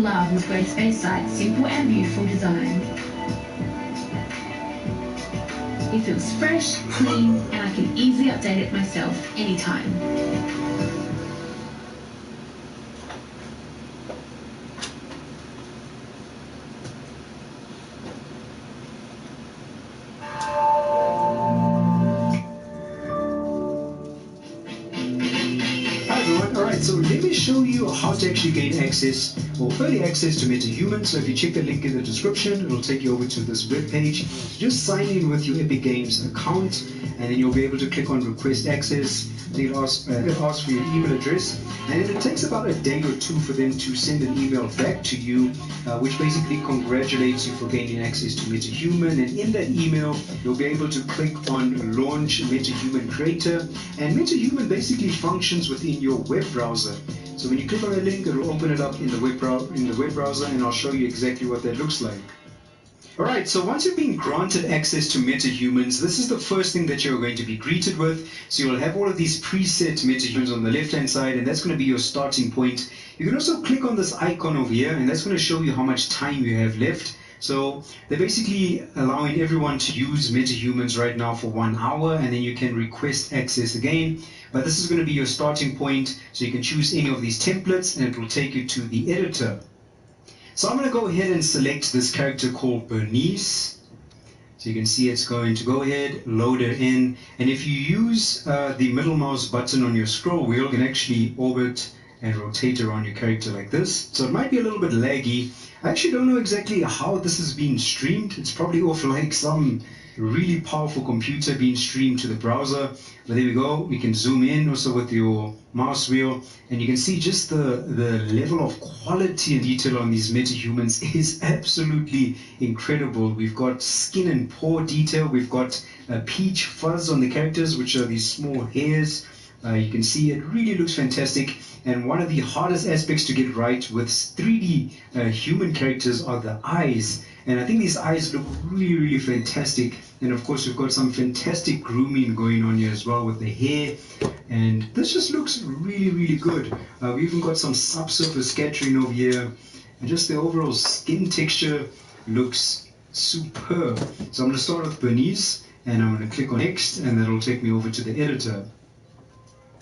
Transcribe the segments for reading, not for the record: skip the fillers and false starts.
love with Squarespace site's simple and beautiful design. It feels fresh, clean, and I can easily update it myself anytime. So let me show you how to actually gain access or early access to MetaHuman. So if you check the link in the description, it'll take you over to this web page. Just sign in with your Epic Games account, and then you'll be able to click on request access. It'll ask for your email address, and then it takes about a day or two for them to send an email back to you, which basically congratulates you for gaining access to MetaHuman. And in that email, you'll be able to click on Launch MetaHuman Creator, and MetaHuman basically functions within your web browser. So when you click on a link, it'll open it up in the web browser, and I'll show you exactly what that looks like. Alright, so once you've been granted access to MetaHumans, this is the first thing that you're going to be greeted with. So you'll have all of these preset MetaHumans on the left hand side, and that's going to be your starting point. You can also click on this icon over here, and that's going to show you how much time you have left. So they're basically allowing everyone to use MetaHumans right now for 1 hour, and then you can request access again. But this is going to be your starting point, so you can choose any of these templates, and it will take you to the editor. So I'm going to go ahead and select this character called Bernice. So you can see it's going to go ahead, load her in, and if you use the middle mouse button on your scroll wheel, you can actually orbit and rotate around your character like this. So it might be a little bit laggy. I actually don't know exactly how this is being streamed. It's probably off like some really powerful computer being streamed to the browser. But there we go. We can zoom in also with your mouse wheel, and you can see just the level of quality and detail on these MetaHumans is absolutely incredible. We've got skin and paw detail. We've got peach fuzz on the characters, which are these small hairs. You can see it really looks fantastic, and one of the hardest aspects to get right with 3D human characters are the eyes, and I think these eyes look really fantastic. And of course we've got some fantastic grooming going on here as well with the hair, and this just looks really good. We even got some subsurface scattering over here, and just the overall skin texture looks superb. So I'm going to start with Bernice, and I'm going to click on next, and that'll take me over to the editor.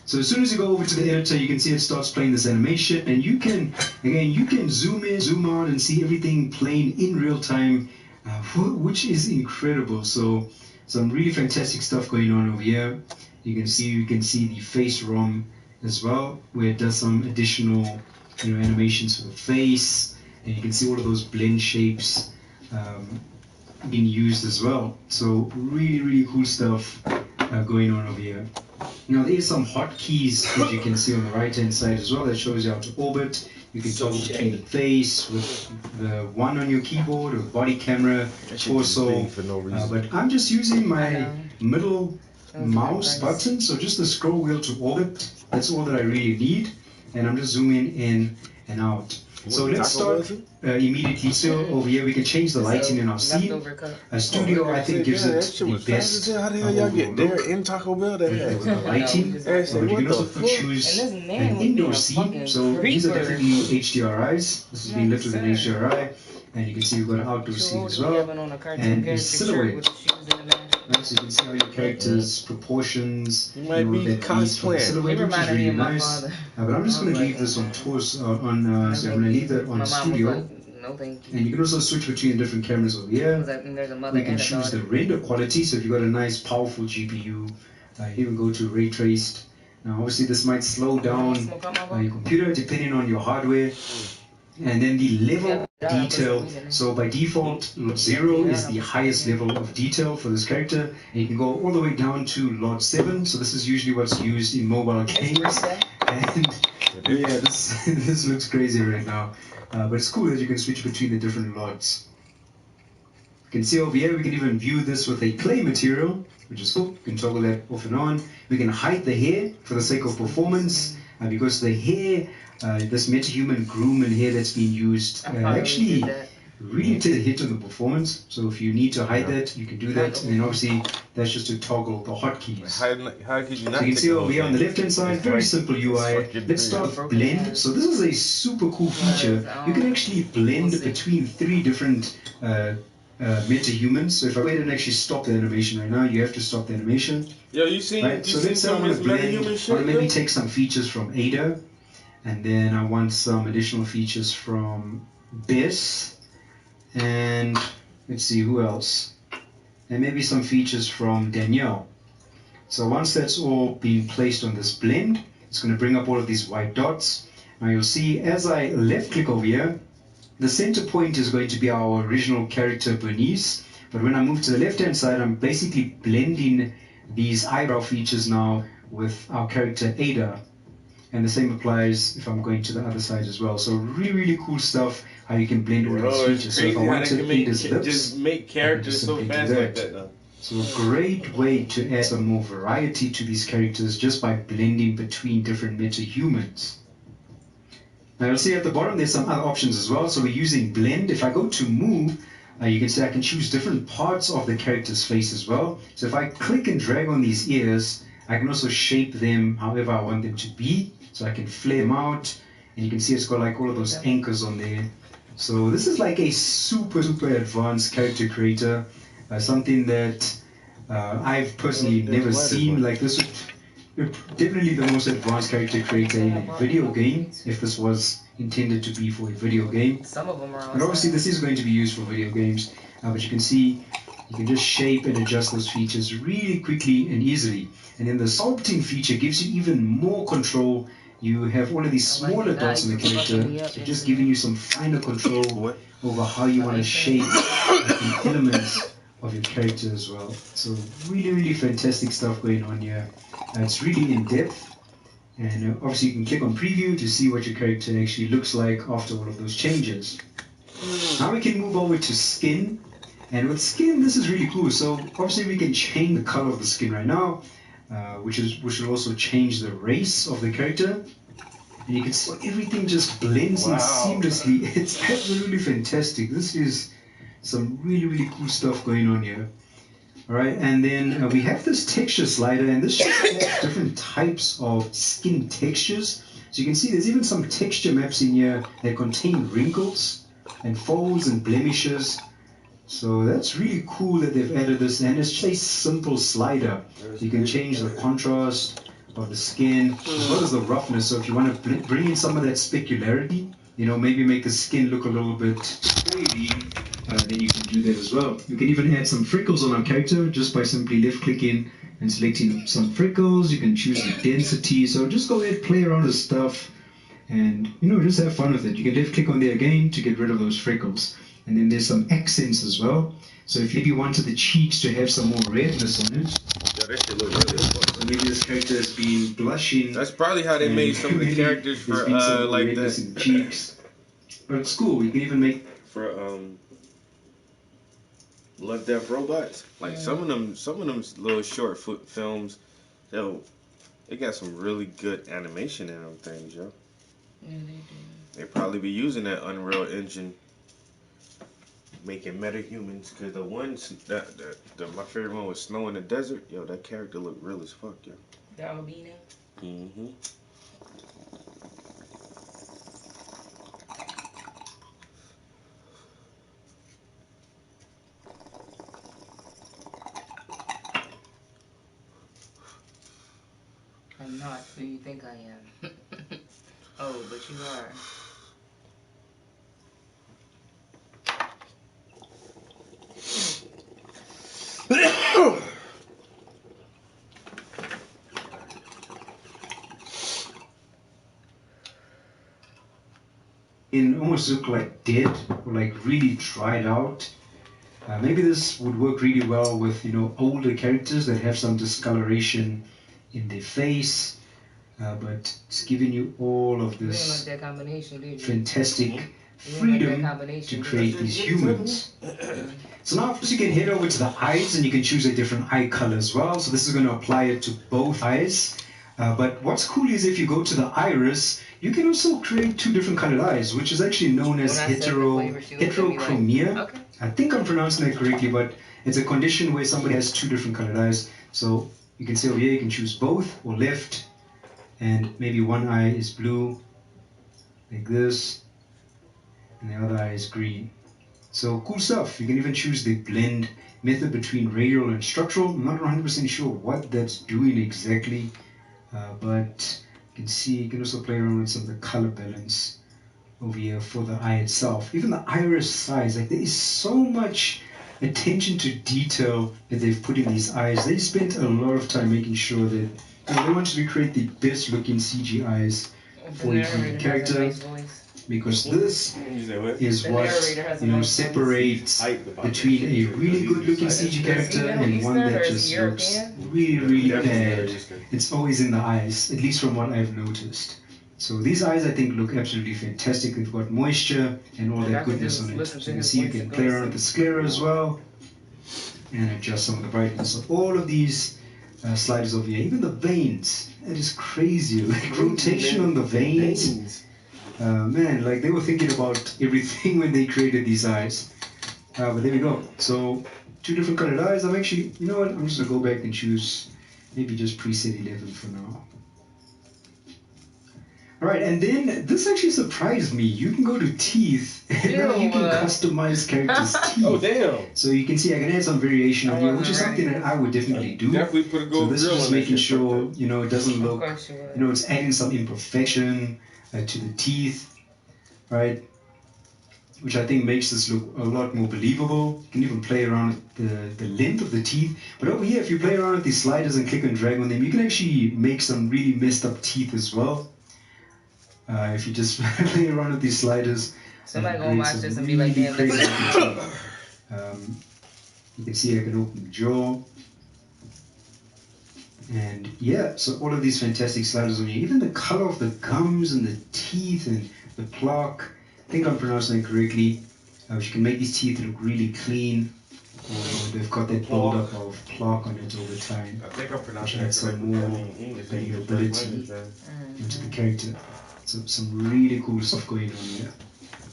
So as soon as you go over to the editor, you can see it starts playing this animation, and you can zoom in, zoom out, and see everything playing in real time, which is incredible. So some really fantastic stuff going on over here. You can see the face ROM as well, where it does some additional animations for the face, and you can see all of those blend shapes being used as well. So really cool stuff going on over here. Now there's some hotkeys that you can see on the right hand side as well that shows you how to orbit. You can toggle between the face with the one on your keyboard or body camera, torso. But I'm just using my middle mouse button, so just the scroll wheel to orbit. That's all that I really need, and I'm just zooming in and out. So let's start immediately. So over here we can change the lighting in our scene. A studio, I think, gives it the best how the hell y'all get there in Taco Bell? Lighting. But you can also choose an indoor scene. So these are definitely HDRIs. This is being lit with an HDRI, and you can see we've got an outdoor scene as well, and a silhouette. Right, so you can see how your character's proportions, you might be cosplaying. Silhouette, which is really nice. But I'm just going to leave this on tours so I'm going to leave that on studio. And you can also switch between different cameras over here. You can choose the render quality. So if you've got a nice, powerful GPU, you can go to ray traced. Now, obviously, this might slow down your computer depending on your hardware. And then the level of detail, so by default 0 is the highest level of detail for this character, and you can go all the way down to Lot 7. So this is usually what's used in mobile games, and yeah, this looks crazy right now, but it's cool that you can switch between the different lots. You can see over here we can even view this with a clay material, which is cool. You can toggle that off and on. We can hide the hair for the sake of performance, because the hair, this MetaHuman groom and hair that's being used, actually really take a hit on the performance. So if you need to hide that, you can do that. And then obviously that's just to toggle the hotkeys. How could you not? So you can take see the over whole here on the thing? left hand side, It's very like- simple it's UI. fucking Let's brilliant. start blend. So this is a super cool feature. You can actually blend between 3 different meta-humans. So if I wait and actually stop the animation right now, you have to stop the animation. Yo, you seen? Right? You So seen let's say I some want of to this blend. metahuman I shit? want to maybe yo? take some features from Ada, and then I want some additional features from Bess, and let's see who else, and maybe some features from Danielle. So once that's all being placed on this blend, it's going to bring up all of these white dots. Now you'll see as I left click over here, the center point is going to be our original character Bernice, but when I move to the left hand side, I'm basically blending these eyebrow features now with our character Ada, and the same applies if I'm going to the other side as well. So really cool stuff how you can blend all of Bro, these it's features. So if crazy I how they wanted can make, Ada's lips, just make characters so simply do fast like that. that though. so a great way to add some more variety to these characters just by blending between different meta-humans. Now you'll see at the bottom there's some other options as well. So we're using blend. If I go to move, you can see I can choose different parts of the character's face as well. So if I click and drag on these ears, I can also shape them however I want them to be. So I can flare them out, and you can see it's got like all of those anchors on there. So this is like a super advanced character creator, something that I've personally never seen. Like this would definitely the most advanced character creator in a video game, if this was intended to be for a video game. Some of them are. But obviously this is going to be used for video games, but you can see you can just shape and adjust those features really quickly and easily. And then the sculpting feature gives you even more control. You have all of these smaller dots in the character, so just giving you some finer control over how you want to shape the elements of your character as well. So really fantastic stuff going on here. It's really in depth, and obviously you can click on preview to see what your character actually looks like after all of those changes. Now we can move over to skin, and with skin this is really cool. So obviously we can change the color of the skin right now, which will also change the race of the character, and you can see everything just blends in seamlessly. It's absolutely fantastic. This is some really cool stuff going on here. Alright, and then we have this texture slider, and this shows different types of skin textures. So you can see there's even some texture maps in here that contain wrinkles and folds and blemishes. So that's really cool that they've added this, and it's just a simple slider. You can change the contrast of the skin as well as the roughness. So if you want to bring in some of that specularity, you know, maybe make the skin look a little bit wavy, then you can do that as well. You can even add some freckles on our character just by simply left clicking and selecting some freckles. You can choose the density. So just go ahead, play around with stuff, and you know, just have fun with it. You can left click on there again to get rid of those freckles. And then there's some accents as well. So if you wanted the cheeks to have some more redness on it, Yo, that shit look really fun. so maybe this character has been blushing. That's probably how they and made some of the maybe characters there's for been some more like redness that in the cheeks. But it's cool. You can even make for Love Death Robots. Like some of them little short films, yo, they got some really good animation in them things, yo. Yeah, they do. They probably be using that Unreal Engine, making metahumans. Cause the ones that my favorite one was Snow in the Desert. Yo, that character looked real as fuck, yo. The albino. Mm-hmm. I'm not who you think I am. Oh, but you are. almost look like dead or like really dried out. Maybe this would work really well with, you know, older characters that have some discoloration in their face, but it's giving you all of You didn't this like that combination, did you? fantastic You didn't like that freedom combination, to did create you? these humans. So now of course you can head over to the eyes and you can choose a different eye color as well. So this is going to apply it to both eyes. But what's cool is if you go to the iris, you can also create 2 different colored eyes, which is actually known as When I said the flavor, she looked at me like, heterochromia. okay. I think I'm pronouncing that correctly, but it's a condition where somebody has 2 different colored eyes. So you can see over here, you can choose both or left, and maybe one eye is blue, like this, and the other eye is green. So cool stuff. You can even choose the blend method between radial and structural. I'm not 100% sure what that's doing exactly, but you can see you can also play around with some of the color balance over here for the eye itself. Even the iris size, like there is so much attention to detail that they've put in these eyes. They spent a lot of time making sure that they wanted to recreate the best looking CG eyes for each character, because this is what separates between a really good looking CG character and one that just looks really bad. It's always in the eyes, at least from what I've noticed. So these eyes I think look absolutely fantastic. They've got moisture and all that goodness on it. So you can see you can play around with the sclera as well and adjust some of the brightness of all of these sliders over here. Even the veins, that is crazy. Like rotation on the veins. Man, like they were thinking about everything when they created these eyes. But there we go. So 2 different colored eyes. I'm actually, you know what? I'm just gonna go back and choose maybe just preset 11 for now. Alright, and then this actually surprised me. You can go to teeth and now you can customize characters' teeth. Oh damn! So you can see I can add some variation on here, which is something that I would definitely do. Definitely put a So gold this is grill just on that making shit. sure, you know, it doesn't look, Of course you would. you know, it's adding some imperfection to the teeth, right? Which I think makes this look a lot more believable. You can even play around with the length of the teeth. But over here, if you play around with these sliders and click and drag on them, you can actually make some really messed up teeth as well. If you just play around with these sliders. Somebody gonna watch this and be like, damn, crazy that's looking teeth. You can see I can open the jaw. And yeah, so all of these fantastic sliders on here. Even the color of the gums and the teeth and the plaque. I think I'm pronouncing it correctly. You can make these teeth look really clean. Or they've got that buildup of plaque on it over time. I think I'm pronouncing Add that some correctly. more believability into the character. So some really cool stuff going on here.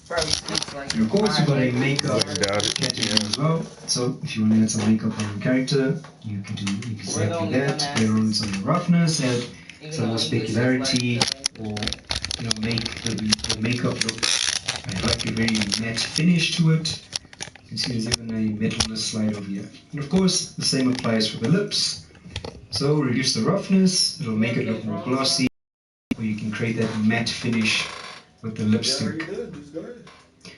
Bro, it's like And of course, you've got a makeup Doubt it. category as well. So if you want to add some makeup on your character, you can do exactly that. Play around with some roughness, add some more specularity, or you know, make the makeup look like a very matte finish to it. You can see there's even a metalness slide over here. And of course, the same applies for the lips. So reduce the roughness, it'll make it look more glossy, or you can create that matte finish with the lipstick.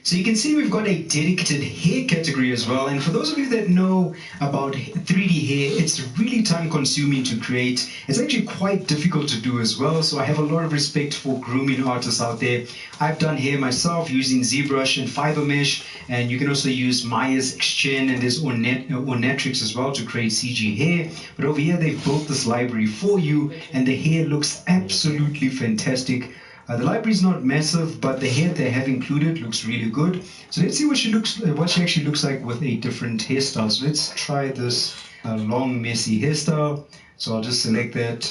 So you can see we've got a dedicated hair category as well, and for those of you that know about 3D hair, it's really time consuming to create. It's actually quite difficult to do as well, so I have a lot of respect for grooming artists out there. I've done hair myself using ZBrush and Fiber Mesh, and you can also use Maya's Xgen and there's Ornatrix as well to create CG hair. But over here they've built this library for you, and the hair looks absolutely fantastic. The library is not massive, but the hair they have included looks really good. So let's see what she actually looks like with a different hairstyle. So let's try this long, messy hairstyle. So I'll just select that,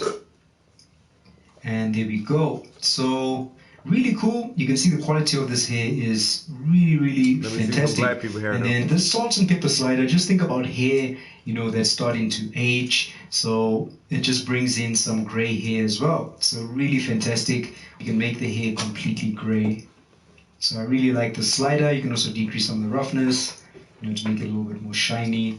and there we go. So really cool. You can see the quality of this hair is really fantastic. Black people hair And though. then this salt and pepper slider, just think about hair, you know, that's starting to age. So it just brings in some gray hair as well. So really fantastic. You can make the hair completely gray. So I really like the slider. You can also decrease some of the roughness, you know, to make it a little bit more shiny.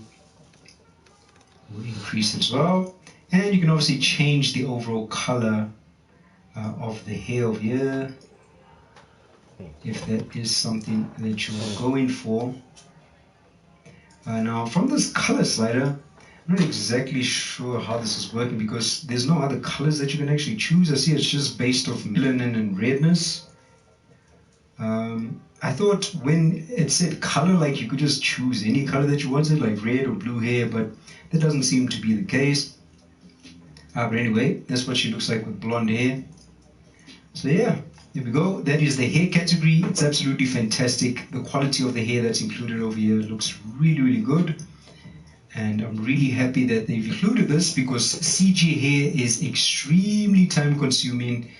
We'll increase as well. And you can obviously change the overall color of the hair over here, if that is something that you're going for. Now from this color slider, I'm not exactly sure how this is working because there's no other colors that you can actually choose. I see it's just based off melanin and redness. I thought when it said color, like you could just choose any color that you wanted, like red or blue hair, but that doesn't seem to be the case. But anyway, that's what she looks like with blonde hair. So yeah, here we go. That is the hair category. It's absolutely fantastic. The quality of the hair that's included over here looks really good. And I'm really happy that they've included this because CG hair is extremely time consuming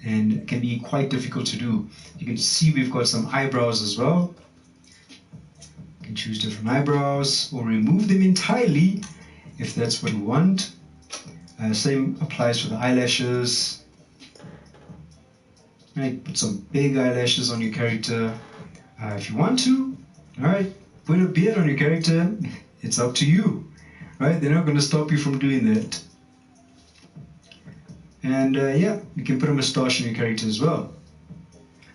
and can be quite difficult to do. You can see we've got some eyebrows as well. You can choose different eyebrows or remove them entirely if that's what you want. Same applies for the eyelashes. Right, put some big eyelashes on your character if you want to. Alright, put a beard on your character, it's up to you. Right, they're not going to stop you from doing that. And yeah, you can put a moustache on your character as well.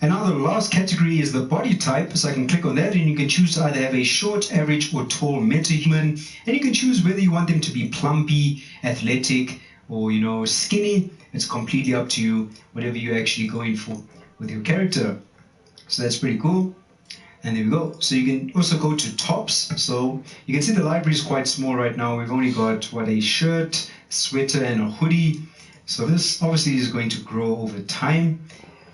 And now the last category is the body type. So I can click on that and you can choose to either have a short, average or tall metahuman. And you can choose whether you want them to be plumpy, athletic or skinny. It's completely up to you, whatever you're actually going for with your character. So that's pretty cool. And there we go. So you can also go to tops. So you can see the library is quite small right now. We've only got a shirt, sweater and a hoodie. So this obviously is going to grow over time.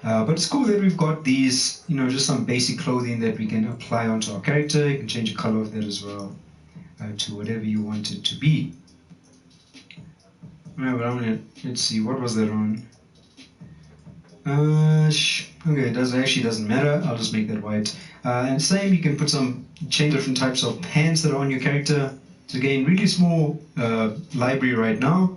But it's cool that we've got these, just some basic clothing that we can apply onto our character. You can change the color of that as well to whatever you want it to be. Alright, but let's see, what was that on? Okay, it doesn't matter. I'll just make that white. And same, you can change different types of pants that are on your character. So again, really small library right now.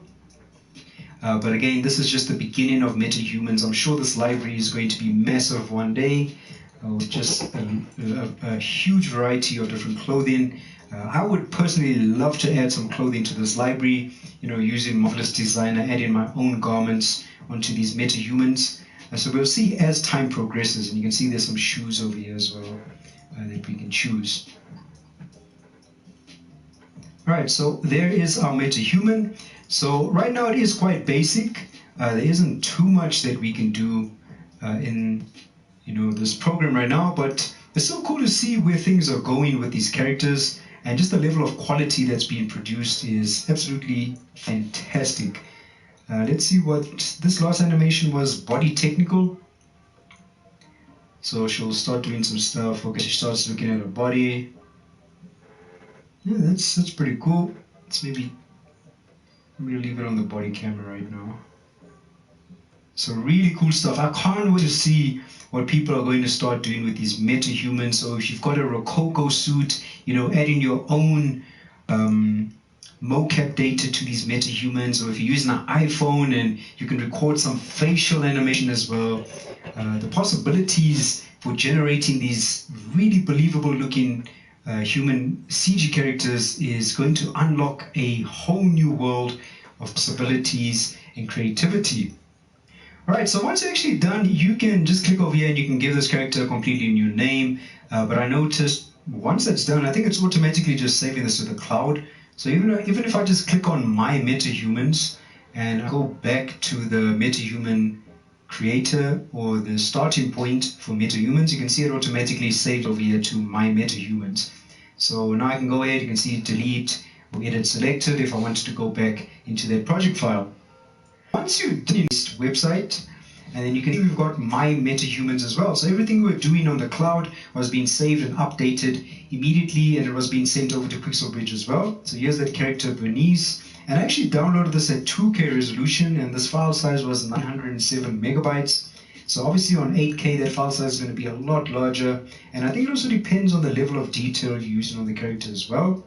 But again, this is just the beginning of MetaHumans. I'm sure this library is going to be massive one day, with just a huge variety of different clothing. I would personally love to add some clothing to this library, using Marvelous Designer, adding my own garments onto these MetaHumans. So we'll see as time progresses, and you can see there's some shoes over here as well that we can choose. Alright, so there is our MetaHuman. So right now it is quite basic. There isn't too much that we can do in this program right now, but it's so cool to see where things are going with these characters, and just the level of quality that's being produced is absolutely fantastic. Let's see what this last animation was. Body technical. So she'll start doing some stuff. Okay, she starts looking at her body. Yeah, that's pretty cool. Let's maybe leave it on the body camera right now. So really cool stuff. I can't wait to see what people are going to start doing with these MetaHumans. So if you've got a Rococo suit, adding your own mocap data to these MetaHumans, or if you're using an iPhone and you can record some facial animation as well, the possibilities for generating these really believable looking human CG characters is going to unlock a whole new world of possibilities and creativity. Alright, so once you're actually done, you can just click over here and you can give this character a completely new name. But I noticed once that's done, I think it's automatically just saving this to the cloud. So even if I just click on My MetaHumans and I go back to the MetaHuman creator or the starting point for MetaHumans, you can see it automatically saved over here to My MetaHumans. So now I can go ahead, you can see delete or edit selected if I wanted to go back into that project file. Once you're done in this website, and then you can see we've got My MetaHumans as well. So everything we were doing on the cloud was being saved and updated immediately, and it was being sent over to Pixelbridge as well. So here's that character Bernice. And I actually downloaded this at 2K resolution, and this file size was 907 megabytes. So obviously on 8K that file size is going to be a lot larger, and I think it also depends on the level of detail you're using on the character as well.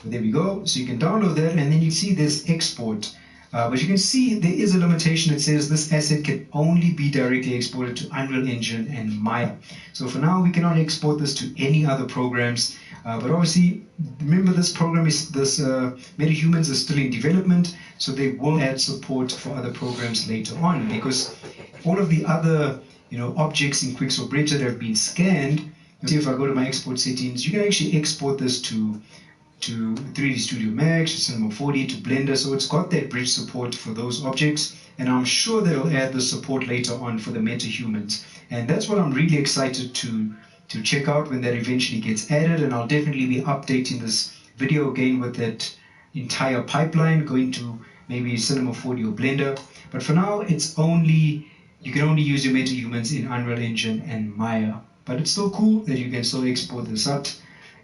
But there we go. So you can download that, and then you see there's export. But you can see there is a limitation. It says this asset can only be directly exported to Unreal Engine and Maya. So for now, we cannot export this to any other programs. But obviously, remember this MetaHumans is still in development, so they will add support for other programs later on, because all of the other objects in Pixelbridge that have been scanned. See, if I go to my export settings, you can actually export this to 3D Studio Max, to Cinema 4D, to Blender, so it's got that bridge support for those objects, and I'm sure they'll add the support later on for the MetaHumans, and that's what I'm really excited to check out when that eventually gets added. And I'll definitely be updating this video again with that entire pipeline, going to maybe Cinema 4D or Blender, but for now you can only use your MetaHumans in Unreal Engine and Maya. But it's still cool that you can still export this out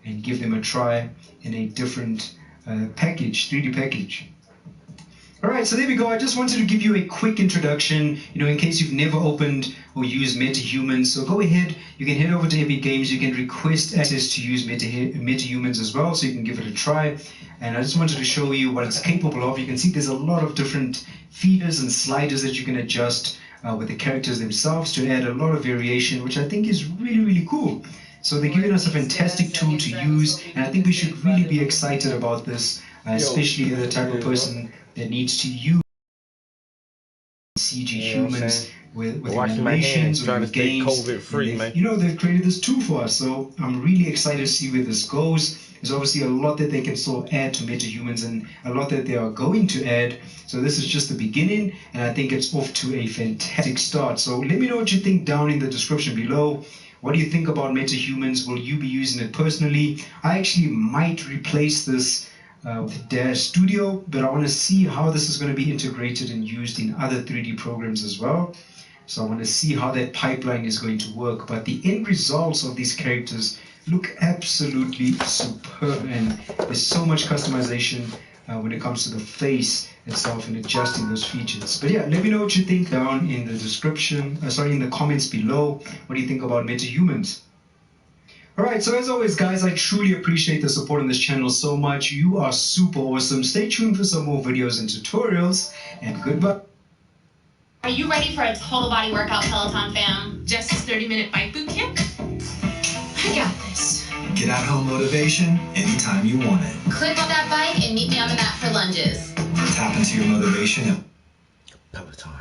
and give them a try in a different package, 3D package. All right, so there we go. I just wanted to give you a quick introduction, in case you've never opened or used MetaHumans. So go ahead, you can head over to Epic Games. You can request access to use MetaHumans as well, so you can give it a try. And I just wanted to show you what it's capable of. You can see there's a lot of different feeders and sliders that you can adjust with the characters themselves to add a lot of variation, which I think is really, really cool. So they're giving us a fantastic tool to use, and I think we should really be excited about this, especially the type of person that needs to use CG humans with animations or with games. COVID-free, man. They've created this tool for us, so I'm really excited to see where this goes. There's obviously a lot that they can still add to MetaHumans and a lot that they are going to add. So this is just the beginning, and I think it's off to a fantastic start. So let me know what you think down in the description below. What do you think about MetaHumans? Will you be using it personally? I actually might replace this with Dash Studio, but I want to see how this is going to be integrated and used in other 3D programs as well. So I want to see how that pipeline is going to work. But the end results of these characters look absolutely superb, and there's so much customization when it comes to the face itself and adjusting those features. But yeah, let me know what you think down in the description, in the comments below. What do you think about MetaHumans? Alright, so as always guys, I truly appreciate the support on this channel so much. You are super awesome. Stay tuned for some more videos and tutorials, and goodbye. Are you ready for a total body workout, Peloton fam? Just a 30-minute bike boot camp? I got this. Get at home motivation anytime you want it. Click on that bike and meet me on the mat for lunges. Tap into your motivation. Peloton.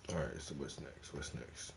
All right, so what's next? What's next?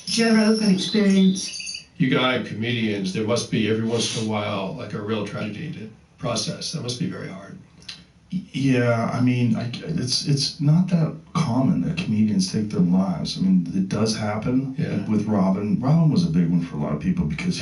Did you ever open experience? You guys, comedians, there must be every once in a while like a real tragedy to process. That must be very hard. Yeah, I mean, it's not that common that comedians take their lives. I mean, it does happen with Robin. Robin was a big one for a lot of people because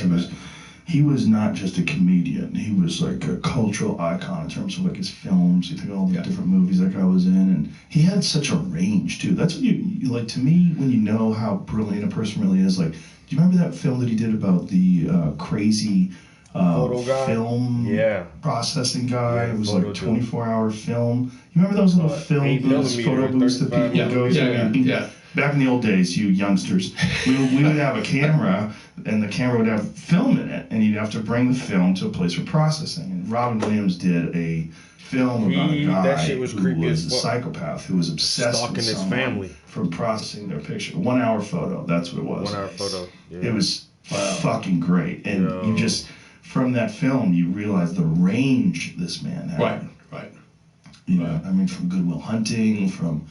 he was not just a comedian. He was like a cultural icon in terms of like his films. You think of all the different movies that guy was in, and he had such a range too. That's what you like, to me, when you know how brilliant a person really is. Like, do you remember that film that he did about the crazy film processing guy? It was like a 24-hour film. You remember those little photo booths that people go to? Yeah. Back in the old days, you youngsters, we would have a camera, and the camera would have film in it, and you'd have to bring the film to a place for processing. And Robin Williams did a film about a guy who was a psychopath who was obsessed with someone his family from processing their picture. 1 hour photo, that's what it was. 1 hour photo. Yeah. It was fucking great. And you just, from that film, you realize the range this man had. Right. You know, I mean, from Good Will Hunting, from,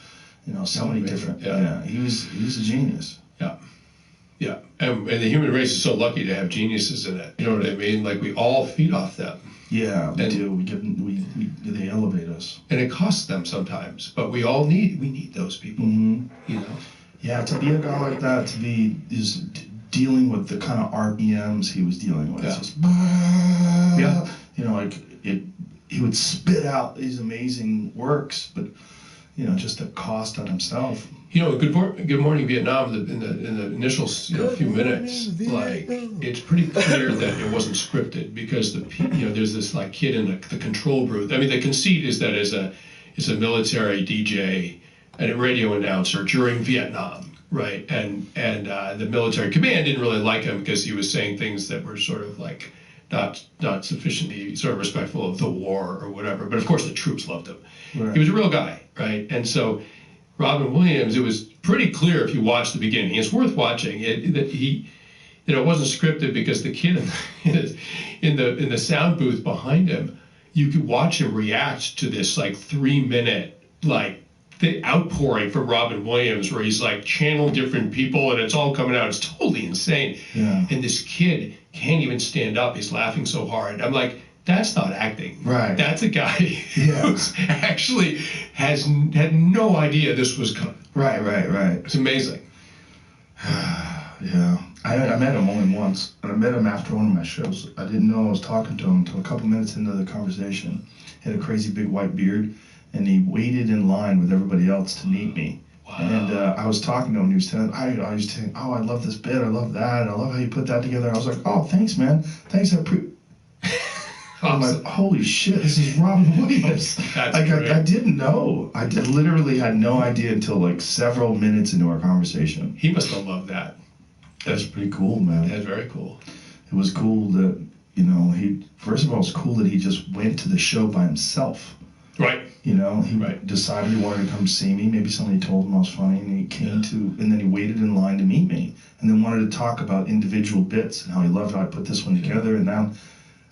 so many different, he was a genius. Yeah, and the human race is so lucky to have geniuses in it. You know what I mean? Like, we all feed off them. Yeah, we do. They elevate us. And it costs them sometimes, but we need those people. Mm-hmm. Yeah, to be a guy like that, to be dealing with the kind of RPMs he was dealing with. Just, he would spit out these amazing works, but just the cost on himself. Good Morning Vietnam, in the initial few minutes, like, it's pretty clear that it wasn't scripted, because there's this like kid in the control booth. I mean, the conceit is that it's a military DJ and a radio announcer during Vietnam, right? And the military command didn't really like him because he was saying things that were sort of like not sufficiently sort of respectful of the war or whatever. But of course, the troops loved him. Right. He was a real guy, right? And so Robin Williams, it was pretty clear if you watch the beginning, it's worth watching that it wasn't scripted, because the kid in the sound booth behind him, you could watch him react to this like 3-minute like the outpouring from Robin Williams, where he's like channel different people and it's all coming out. It's totally insane. Yeah. And this kid can't even stand up. He's laughing so hard. I'm like, that's not acting. Right. That's a guy who's actually had no idea this was coming. Right. It's amazing. Yeah. I met him only once, and I met him after one of my shows. I didn't know I was talking to him until a couple minutes into the conversation. He had a crazy big white beard, and he waited in line with everybody else to meet me. Wow. And I was talking to him, and he was telling, I was saying, oh, I love this bit, I love that, and I love how you put that together. I was like, oh, thanks, man. Thanks, I'm like, holy shit, this is Robin Williams. That's like, I didn't know. I literally had no idea until like several minutes into our conversation. He must have loved that. That's pretty cool, man. That's very cool. It was cool that, first of all, it's cool that he just went to the show by himself. Right. He decided he wanted to come see me. Maybe somebody told him I was funny, and he came and then he waited in line to meet me, and then wanted to talk about individual bits and how he loved how I put this one together. And now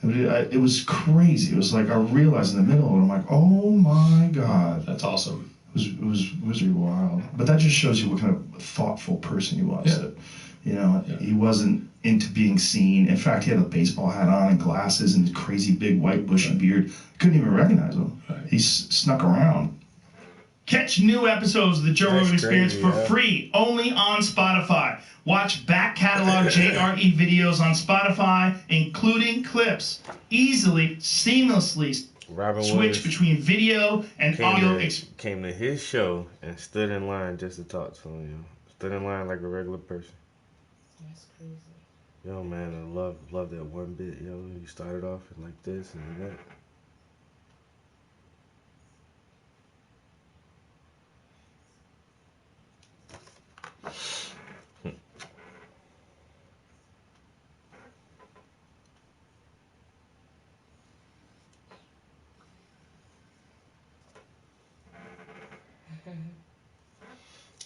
it was crazy. It was like I realized in the middle of it, I'm like, oh my God. That's awesome. It was really wild. But that just shows you what kind of thoughtful person he was. Yeah. That, he wasn't into being seen. In fact, he had a baseball hat on and glasses and a crazy big white bushy beard. Couldn't even recognize him. Right. He snuck around. Catch new episodes of the Joe Rogan Experience for free, only on Spotify. Watch back catalog JRE videos on Spotify, including clips. Easily, seamlessly switch between video and audio. Came to his show and stood in line just to talk to him. Stood in line like a regular person. That's crazy. Yo, man, I love that one bit. Yo, you started off like this and that.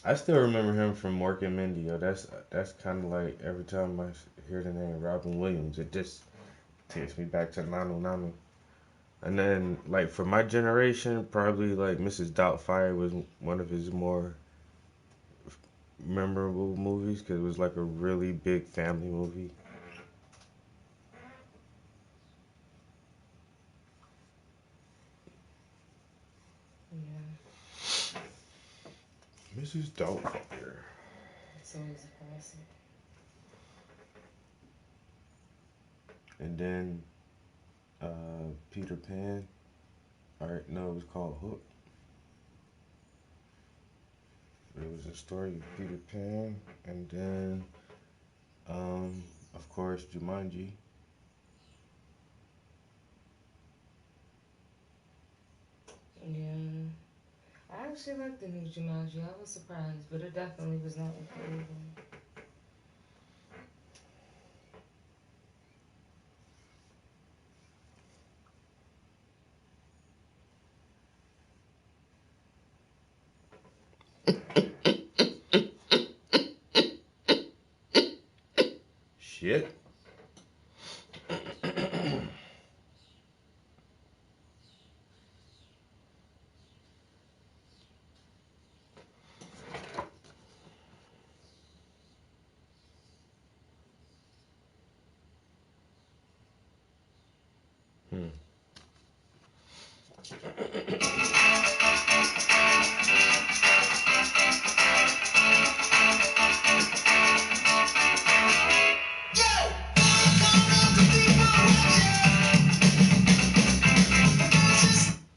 I still remember him from Mork and Mindy. Yo, that's kind of like every time I hear the name Robin Williams, it just takes me back to Nanu Nanu. And then, like, for my generation, probably like Mrs. Doubtfire was one of his more memorable movies because it was like a really big family movie. Mrs. Doubtfire. It's always a classic. And then Peter Pan. Alright, no, it was called Hook. It was a story of Peter Pan. And then, of course, Jumanji. Yeah. I actually liked the new Jumanji. I was surprised, but it definitely was not my favorite. Shit.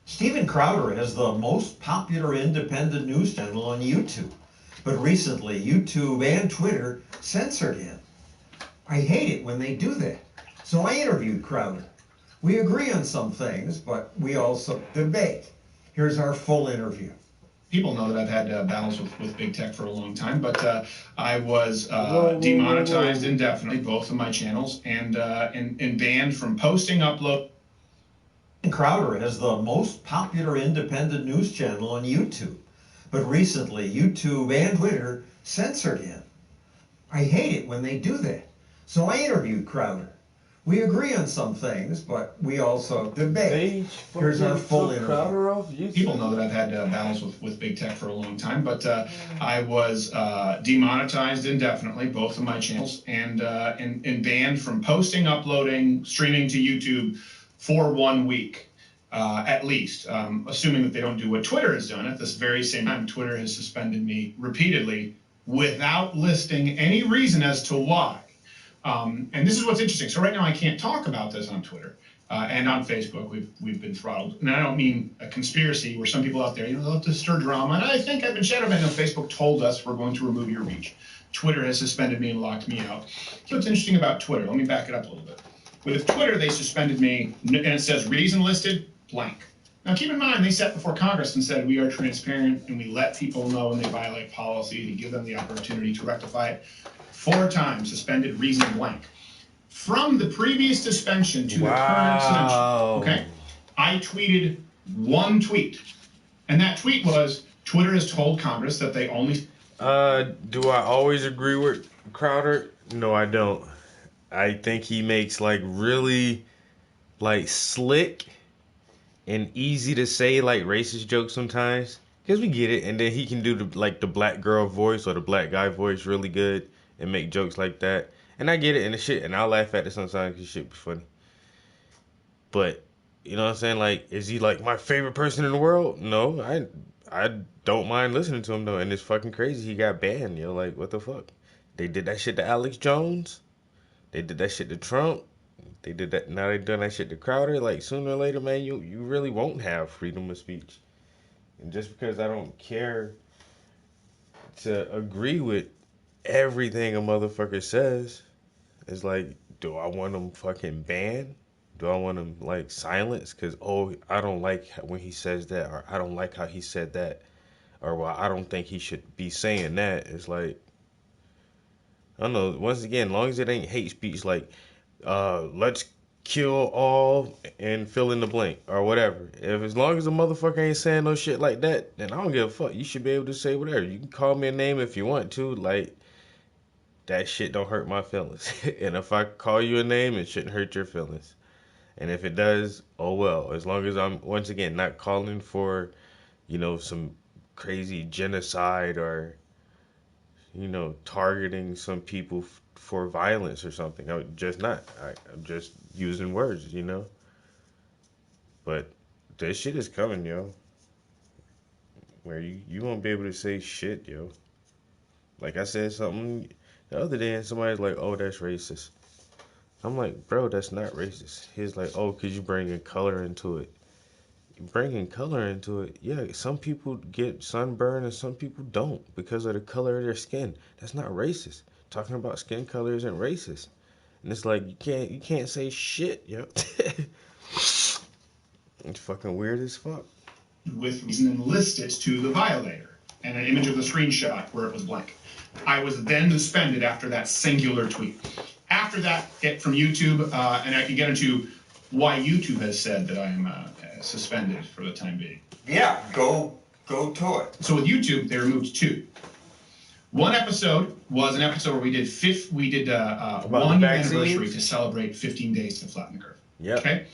Steven Crowder has the most popular independent news channel on YouTube. But recently, YouTube and Twitter censored him. I hate it when they do that. So I interviewed Crowder. We agree on some things, but we also debate. Here's our full interview. People know that I've had battles with big tech for a long time, but I was demonetized indefinitely, both of my channels, and banned from posting, upload. Crowder has the most popular independent news channel on YouTube, but recently YouTube and Twitter censored him. I hate it when they do that. So I interviewed Crowder. We agree on some things, but we also debate. Here's our full interview. People know that I've had battles with big tech for a long time, but I was demonetized indefinitely, both of my channels, and banned from posting, uploading, streaming to YouTube for 1 week, at least, assuming that they don't do what Twitter has done. At this very same time, Twitter has suspended me repeatedly without listing any reason as to why. And this is what's interesting. So right now I can't talk about this on Twitter and on Facebook. We've been throttled. And I don't mean a conspiracy where some people out there, they love to stir drama. And I think I've been shadow banned. Facebook told us we're going to remove your reach. Twitter has suspended me and locked me out. So what's interesting about Twitter, let me back it up a little bit. With Twitter, they suspended me, and it says reason listed, blank. Now, keep in mind, they sat before Congress and said we are transparent and we let people know when they violate policy to give them the opportunity to rectify it. 4 times suspended, reason blank. From the previous suspension to the current suspension, okay, I tweeted 1 tweet, and that tweet was, Twitter has told Congress that they only... Do I always agree with Crowder? No, I don't. I think he makes really slick and easy to say racist jokes sometimes, because we get it, and then he can do the black girl voice or the black guy voice really good and make jokes like that, and I get it and the shit, and I'll laugh at it sometimes because shit be funny. But you know what I'm saying? Is he my favorite person in the world? No, I don't mind listening to him though, and it's fucking crazy he got banned. What the fuck? They did that shit to Alex Jones. They did that shit to Trump. They did that. Now they done that shit to Crowder. Sooner or later, man, you really won't have freedom of speech. And just because I don't care to agree with everything a motherfucker says, it's do I want him fucking banned? Do I want him silenced? Because I don't like when he says that, or I don't like how he said that, or well, I don't think he should be saying that. It's I don't know, once again, as long as it ain't hate speech let's kill all and fill in the blank or whatever. As long as a motherfucker ain't saying no shit like that, then I don't give a fuck. You should be able to say whatever. You can call me a name if you want to. That shit don't hurt my feelings. And if I call you a name, it shouldn't hurt your feelings. And if it does, oh well. As long as I'm, once again, not calling for, some crazy genocide or targeting some people for violence or something. I'm just not. I'm just using words, But this shit is coming, yo. Where you won't be able to say shit, yo. I said something the other day and somebody's like, oh, that's racist. I'm like, bro, that's not racist. He's like, oh, because you bringing color into it. Bringing color into it, yeah, some people get sunburn and some people don't because of the color of their skin. That's not racist. Talking about skin color isn't racist. And it's you can't say shit, yo. It's fucking weird as fuck. With reason and list it to the violator and an image of the screenshot where it was blank. I was then suspended after that singular tweet. After that, from YouTube, and I can get into why YouTube has said that I am suspended for the time being. Yeah, go to it. So with YouTube, they removed 2. One episode was an episode where we did 1 year anniversary to celebrate 15 days to flatten the curve. Yeah. Okay.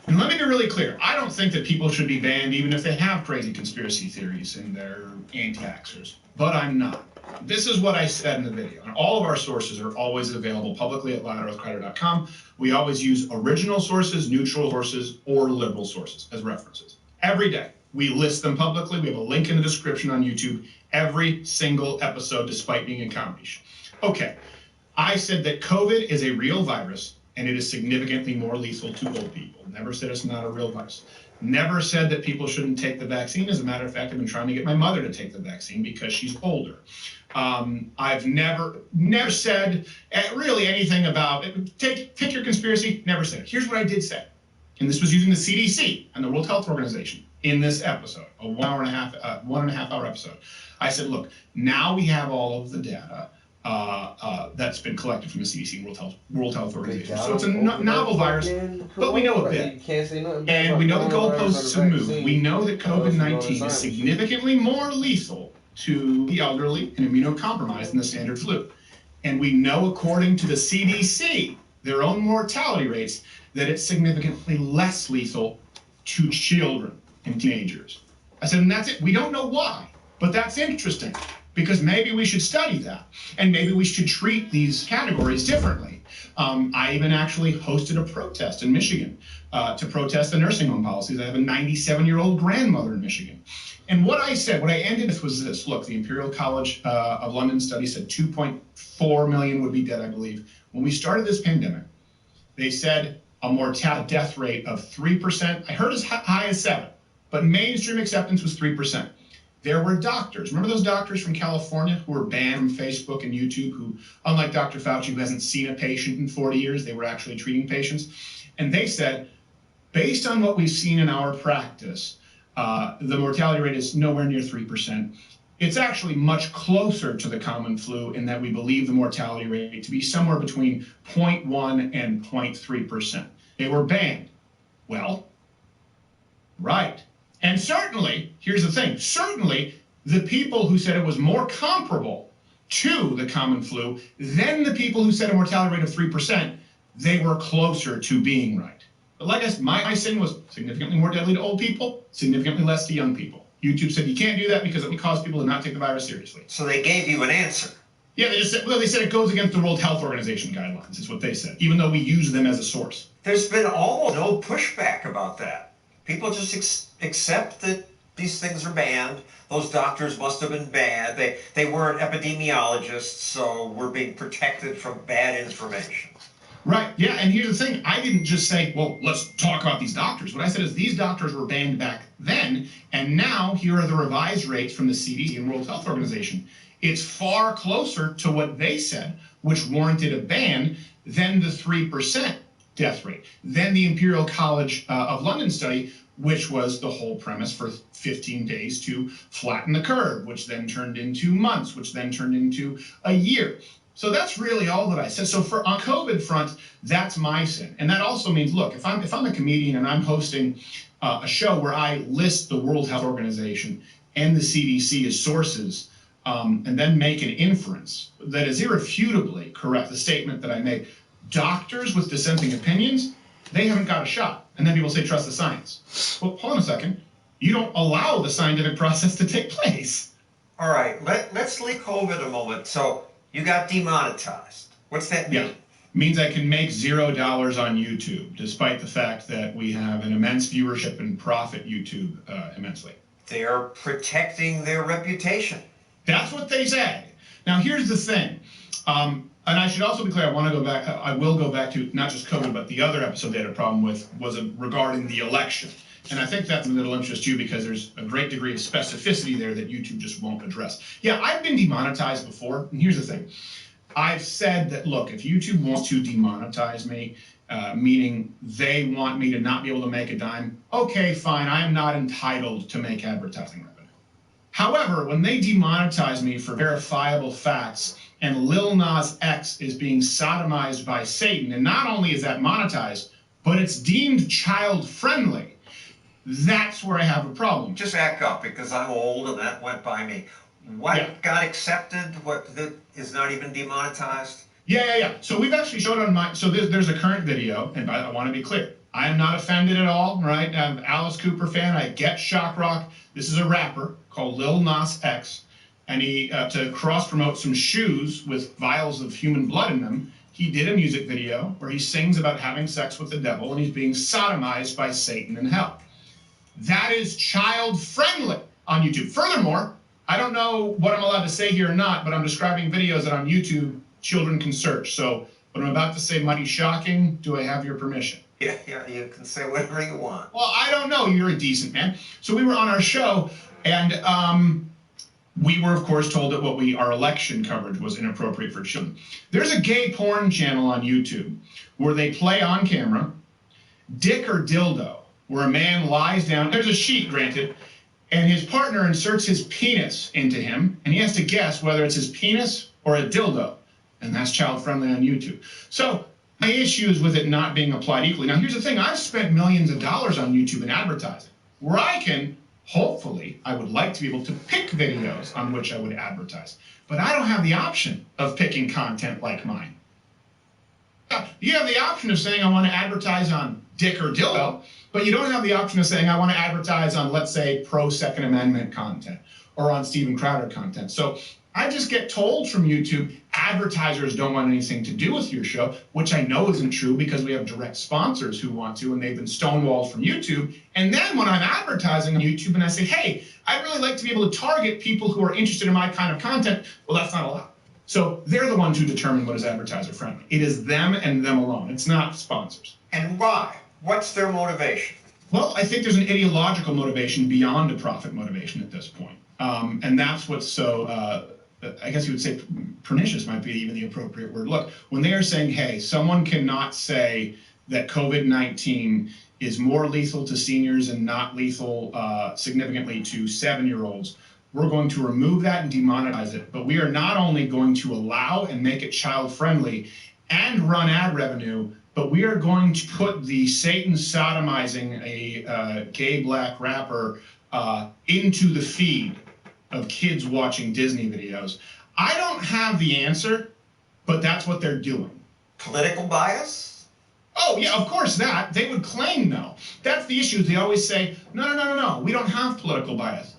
And let me be really clear. I don't think that people should be banned even if they have crazy conspiracy theories and they're anti-vaxxers. But I'm not. This is what I said in the video. And all of our sources are always available publicly at loudearthcrowder.com. We always use original sources, neutral sources, or liberal sources as references. Every day. We list them publicly. We have a link in the description on YouTube. Every single episode, despite being a comedy show. Okay. I said that COVID is a real virus, and it is significantly more lethal to old people. Never said it's not a real virus. Never said that people shouldn't take the vaccine. As a matter of fact, I've been trying to get my mother to take the vaccine because she's older. I've never said really anything about pick your conspiracy. Never said it. Here's what I did say, and this was using the CDC and the World Health Organization. in this episode, a 1.5 hour episode. I said, look, now we have all of the data that's been collected from the CDC and World Health Organization. So it's a novel virus, but we know a bit. And we know the goalposts have moved. We know that COVID-19 is significantly more lethal to the elderly and immunocompromised than the standard flu. And we know, according to the CDC, their own mortality rates, that it's significantly less lethal to children and teenagers. I said, and that's it. We don't know why, but that's interesting, because maybe we should study that, and maybe we should treat these categories differently. I even actually hosted a protest in Michigan to protest the nursing home policies. I have a 97-year-old grandmother in Michigan. And what I ended with was this. Look, the Imperial College of London study said 2.4 million would be dead, I believe. When we started this pandemic, they said a mortality death rate of 3%. I heard as high as 7%, but mainstream acceptance was 3%. There were doctors. Remember those doctors from California who were banned from Facebook and YouTube, who, unlike Dr. Fauci, who hasn't seen a patient in 40 years, they were actually treating patients. And they said, based on what we've seen in our practice, the mortality rate is nowhere near 3%. It's actually much closer to the common flu in that we believe the mortality rate to be somewhere between 0.1 and 0.3%. They were banned. Well, right. And certainly, here's the thing, certainly the people who said it was more comparable to the common flu than the people who said a mortality rate of 3%, they were closer to being right. But like I said, my sin was significantly more deadly to old people, significantly less to young people. YouTube said you can't do that because it will cause people to not take the virus seriously. So they gave you an answer. Yeah, they said it goes against the World Health Organization guidelines, is what they said, even though we use them as a source. There's been almost no pushback about that. People just accept that these things are banned. Those doctors must have been bad. They weren't epidemiologists, so we're being protected from bad information. Right, yeah, and here's the thing. I didn't just say, well, let's talk about these doctors. What I said is these doctors were banned back then, and now here are the revised rates from the CDC and World Health Organization. It's far closer to what they said, which warranted a ban, than the 3% death rate, than the Imperial College of London study, which was the whole premise for 15 days to flatten the curve, which then turned into months, which then turned into a year. So that's really all that I said. So on COVID front, that's my sin. And that also means, look, if I'm a comedian and I'm hosting a show where I list the World Health Organization and the CDC as sources, and then make an inference that is irrefutably correct, the statement that I made, doctors with dissenting opinions, they haven't got a shot. And then people say, trust the science. Well, hold on a second. You don't allow the scientific process to take place. All right, let's leave COVID a moment. So you got demonetized. What's that mean? Yeah, means I can make $0 on YouTube, despite the fact that we have an immense viewership and profit YouTube immensely. They're protecting their reputation. That's what they say. Now, here's the thing. And I should also be clear, I will go back to not just COVID, but the other episode they had a problem with was regarding the election. And I think that's something that'll interest you because there's a great degree of specificity there that YouTube just won't address. Yeah, I've been demonetized before, and here's the thing. I've said that, look, if YouTube wants to demonetize me, meaning they want me to not be able to make a dime, okay, fine, I am not entitled to make advertising revenue. However, when they demonetize me for verifiable facts and Lil Nas X is being sodomized by Satan, and not only is that monetized, but it's deemed child-friendly, that's where I have a problem. Just back up, because I'm old and that went by me. What got accepted? What that is not even demonetized? Yeah. So we've actually showed on my, so there's a current video, and I want to be clear. I am not offended at all, right? I'm an Alice Cooper fan. I get shock rock. This is a rapper called Lil Nas X, and he, to cross-promote some shoes with vials of human blood in them, he did a music video where he sings about having sex with the devil, and he's being sodomized by Satan in hell. That is child-friendly on YouTube. Furthermore, I don't know what I'm allowed to say here or not, but I'm describing videos that on YouTube children can search. So what I'm about to say might be shocking. Do I have your permission? Yeah, you can say whatever you want. Well, I don't know. You're a decent man. So we were on our show, and we were, of course, told that our election coverage was inappropriate for children. There's a gay porn channel on YouTube where they play on camera, dick or dildo, where a man lies down. There's a sheet, granted, and his partner inserts his penis into him, and he has to guess whether it's his penis or a dildo, and that's child-friendly on YouTube. So my issue is with it not being applied equally. Now, here's the thing. I've spent millions of dollars on YouTube in advertising, where I can, hopefully, I would like to be able to pick videos on which I would advertise. But I don't have the option of picking content like mine. You have the option of saying I want to advertise on dick or dildo, but you don't have the option of saying I want to advertise on, let's say, pro-Second Amendment content or on Steven Crowder content. So I just get told from YouTube, advertisers don't want anything to do with your show, which I know isn't true because we have direct sponsors who want to, and they've been stonewalled from YouTube. And then when I'm advertising on YouTube and I say, hey, I'd really like to be able to target people who are interested in my kind of content, well, that's not allowed. So they're the ones who determine what is advertiser friendly. It is them and them alone. It's not sponsors. And why? What's their motivation? Well, I think there's an ideological motivation beyond a profit motivation at this point. And that's what's so, I guess you would say pernicious might be even the appropriate word. Look, when they are saying, hey, someone cannot say that COVID-19 is more lethal to seniors and not lethal significantly to 7-year-olds, we're going to remove that and demonetize it. But we are not only going to allow and make it child-friendly and run ad revenue, but we are going to put the Satan sodomizing a gay black rapper into the feed of kids watching Disney videos. I don't have the answer, but that's what they're doing. Political bias? Oh, yeah, of course that. They would claim no. That's the issue. They always say, no, we don't have political bias.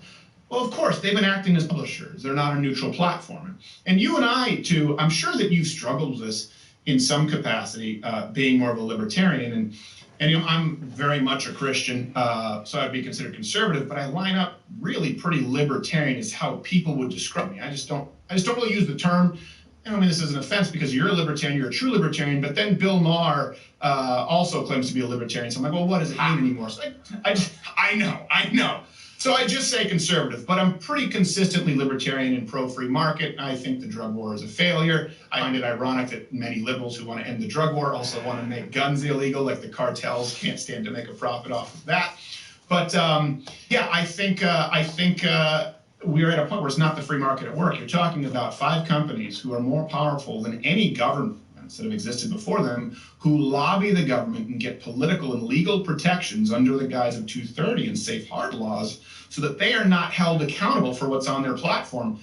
Well, of course, they've been acting as publishers. They're not a neutral platform. And you and I, too, I'm sure that you've struggled with this in some capacity, being more of a libertarian. And you know, I'm very much a Christian, so I'd be considered conservative, but I line up really pretty libertarian is how people would describe me. I just don't really use the term. I don't mean this as an offense because you're a libertarian, you're a true libertarian, but then Bill Maher also claims to be a libertarian. So I'm like, well, what does it mean anymore? So I know. So I just say conservative, but I'm pretty consistently libertarian and pro-free market. I think the drug war is a failure. I find it ironic that many liberals who want to end the drug war also want to make guns illegal, like the cartels can't stand to make a profit off of that. But yeah, I think we're at a point where it's not the free market at work. You're talking about 5 companies who are more powerful than any government that have existed before them, who lobby the government and get political and legal protections under the guise of 230 and safe harbor laws so that they are not held accountable for what's on their platform,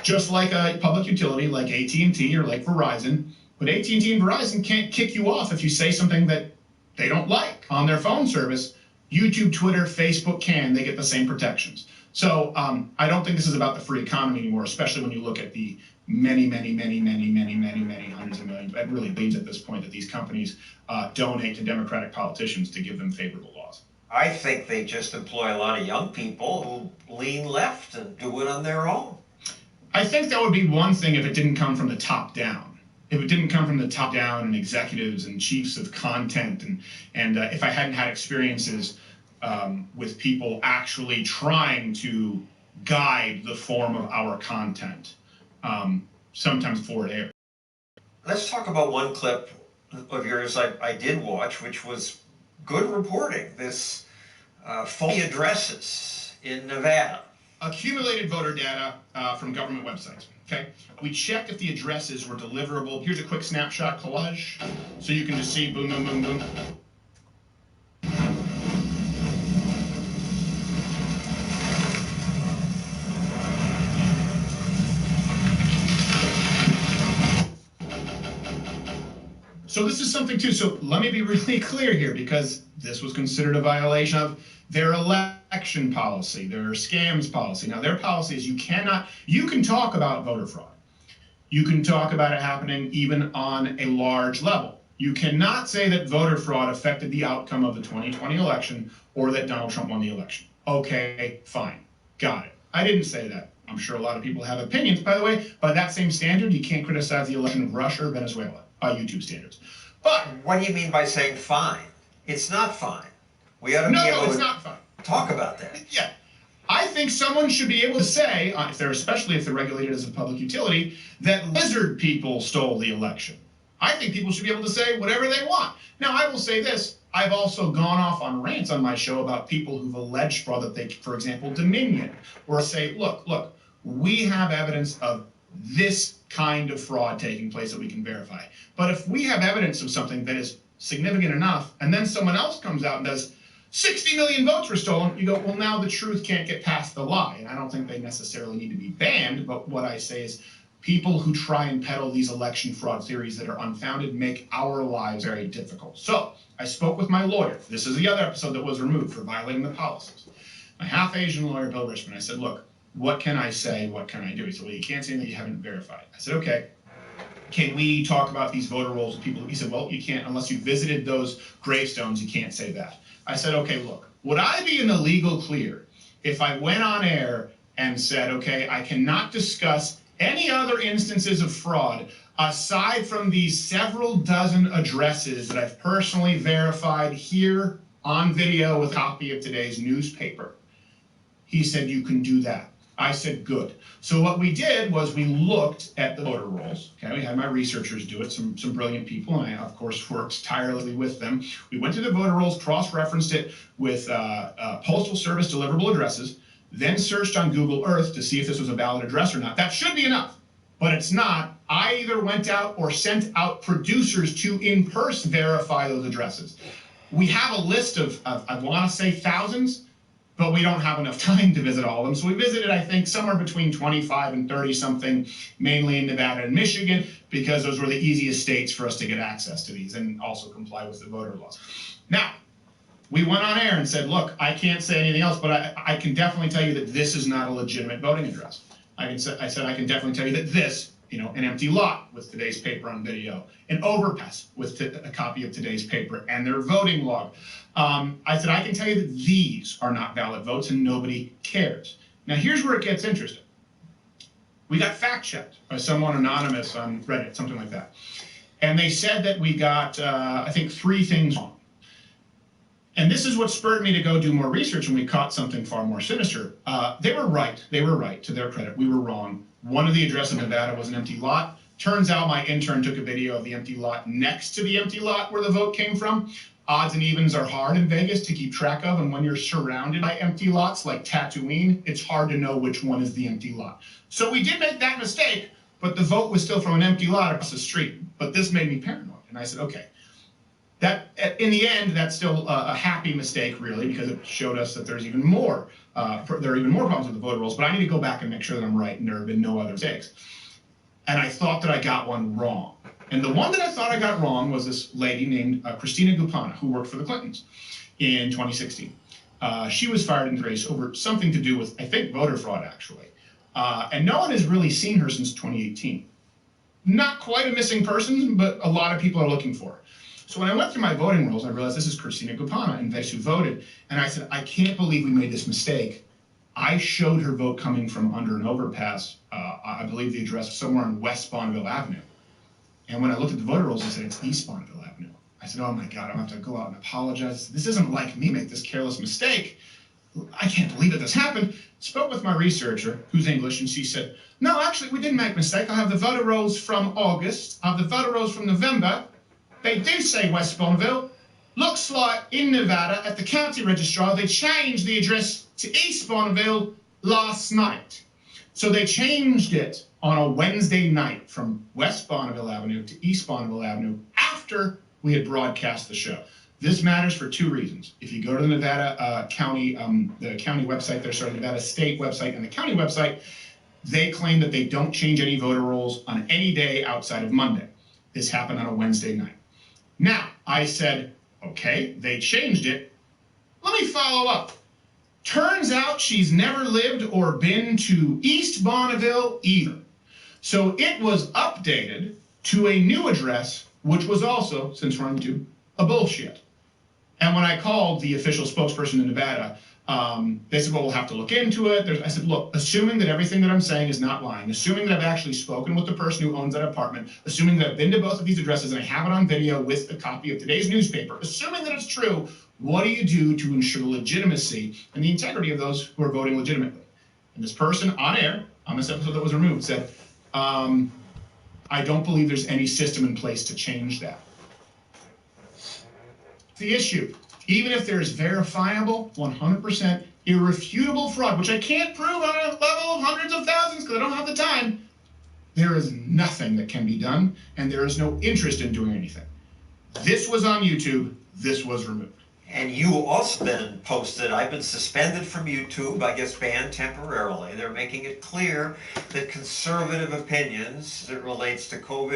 just like a public utility like AT&T or like Verizon. But AT&T and Verizon can't kick you off if you say something that they don't like on their phone service. YouTube, Twitter, Facebook can. They get the same protections. So I don't think this is about the free economy anymore, especially when you look at the many hundreds of millions. It really leads at this point that these companies donate to Democratic politicians to give them favorable laws. I think they just employ a lot of young people who lean left and do it on their own. I think that would be one thing if it didn't come from the top down. If it didn't come from the top down and executives and chiefs of content, and if I hadn't had experiences with people actually trying to guide the form of our content, sometimes before it airs. Let's talk about one clip of yours I did watch, which was good reporting. This phony addresses in Nevada. Accumulated voter data from government websites. Okay, we checked if the addresses were deliverable. Here's a quick snapshot collage, so you can just see boom, boom, boom, boom. So this is something too, so let me be really clear here, because this was considered a violation of their election policy, their scams policy. Now their policy is you can talk about voter fraud. You can talk about it happening even on a large level. You cannot say that voter fraud affected the outcome of the 2020 election or that Donald Trump won the election. Okay, fine, got it. I didn't say that. I'm sure a lot of people have opinions. By the way, by that same standard, you can't criticize the election of Russia or Venezuela by YouTube standards. But what do you mean by saying fine? It's not fine. We ought to be able it's not fine. Talk about that. Yeah. I think someone should be able to say, especially if they're regulated as a public utility, that lizard people stole the election. I think people should be able to say whatever they want. Now, I will say this. I've also gone off on rants on my show about people who've alleged fraud that they, for example, Dominion, or say, look, we have evidence of this kind of fraud taking place that we can verify. But if we have evidence of something that is significant enough, and then someone else comes out and does 60 million votes were stolen, you go, well, now the truth can't get past the lie. And I don't think they necessarily need to be banned, but what I say is people who try and peddle these election fraud theories that are unfounded make our lives very difficult. So I spoke with my lawyer. This is the other episode that was removed for violating the policies. My half-Asian lawyer, Bill Richmond. I said, look, what can I say? What can I do? He said, well, you can't say anything you haven't verified. I said, okay. Can we talk about these voter rolls with people? He said, well, you can't unless you visited those gravestones. You can't say that. I said, okay, look, would I be in the legal clear if I went on air and said, okay, I cannot discuss any other instances of fraud aside from these several dozen addresses that I've personally verified here on video with a copy of today's newspaper? He said, you can do that. I said, good. So what we did was we looked at the voter rolls. Okay, we had my researchers do it, some brilliant people, and I, of course, worked tirelessly with them. We went through the voter rolls, cross-referenced it with Postal Service deliverable addresses, then searched on Google Earth to see if this was a valid address or not. That should be enough, but it's not. I either went out or sent out producers to in person verify those addresses. We have a list of I want to say thousands, but we don't have enough time to visit all of them. So we visited, I think, somewhere between 25 and 30 something, mainly in Nevada and Michigan, because those were the easiest states for us to get access to these and also comply with the voter laws. Now, we went on air and said, look, I can't say anything else, but I can definitely tell you that this is not a legitimate voting address. I said I can definitely tell you that this, an empty lot with today's paper on video, an overpass with a copy of today's paper and their voting log. I said, I can tell you that these are not valid votes and nobody cares. Now, here's where it gets interesting. We got fact-checked by someone anonymous on Reddit, something like that. And they said that we got, I think, 3 things wrong. And this is what spurred me to go do more research, and we caught something far more sinister. They were right. They were right, to their credit. We were wrong. One of the addresses in Nevada was an empty lot. Turns out my intern took a video of the empty lot next to the empty lot where the vote came from. Odds and evens are hard in Vegas to keep track of, and when you're surrounded by empty lots like Tatooine, it's hard to know which one is the empty lot. So we did make that mistake, but the vote was still from an empty lot across the street. But this made me paranoid, and I said, okay. That, in the end, that's still a happy mistake, really, because it showed us that there's even more, there are even more problems with the voter rolls. But I need to go back and make sure that I'm right and there have been no other mistakes. And I thought that I got one wrong. And the one that I thought I got wrong was this lady named Christina Gupana, who worked for the Clintons in 2016. She was fired in the race over something to do with, I think, voter fraud, actually. And no one has really seen her since 2018. Not quite a missing person, but a lot of people are looking for her. So when I went through my voting rolls, I realized this is Christina Gupana in Vegas who voted. And I said, I can't believe we made this mistake. I showed her vote coming from under an overpass. I believe the address was somewhere on West Bonneville Avenue. And when I looked at the voter rolls, I said, it's East Bonneville Avenue. I said, oh my God, I'm going to have to go out and apologize. This isn't like me make this careless mistake. I can't believe that this happened. Spoke with my researcher, who's English, and she said, no, actually, we didn't make a mistake. I have the voter rolls from August. I have the voter rolls from November. They do say West Bonneville. Looks like in Nevada at the county registrar, they changed the address to East Bonneville last night. So they changed it on a Wednesday night from West Bonneville Avenue to East Bonneville Avenue after we had broadcast the show. This matters for 2 reasons. If you go to the Nevada county, the county website, the Nevada state website and the county website, they claim that they don't change any voter rolls on any day outside of Monday. This happened on a Wednesday night. Now, I said, okay, they changed it. Let me follow up. Turns out she's never lived or been to East Bonneville either. So it was updated to a new address, which was also, since we're on YouTube, a bullshit. And when I called the official spokesperson in Nevada, they said, well, we'll have to look into it. I said, look, assuming that everything that I'm saying is not lying, assuming that I've actually spoken with the person who owns that apartment, assuming that I've been to both of these addresses and I have it on video with a copy of today's newspaper, assuming that it's true, what do you do to ensure the legitimacy and the integrity of those who are voting legitimately? And this person on air, on this episode that was removed, said, I don't believe there's any system in place to change that. The issue, even if there is verifiable, 100% irrefutable fraud, which I can't prove on a level of hundreds of thousands because I don't have the time, there is nothing that can be done, and there is no interest in doing anything. This was on YouTube. This was removed. And you also been posted, I've been suspended from YouTube, I guess banned temporarily. They're making it clear that conservative opinions that relates to COVID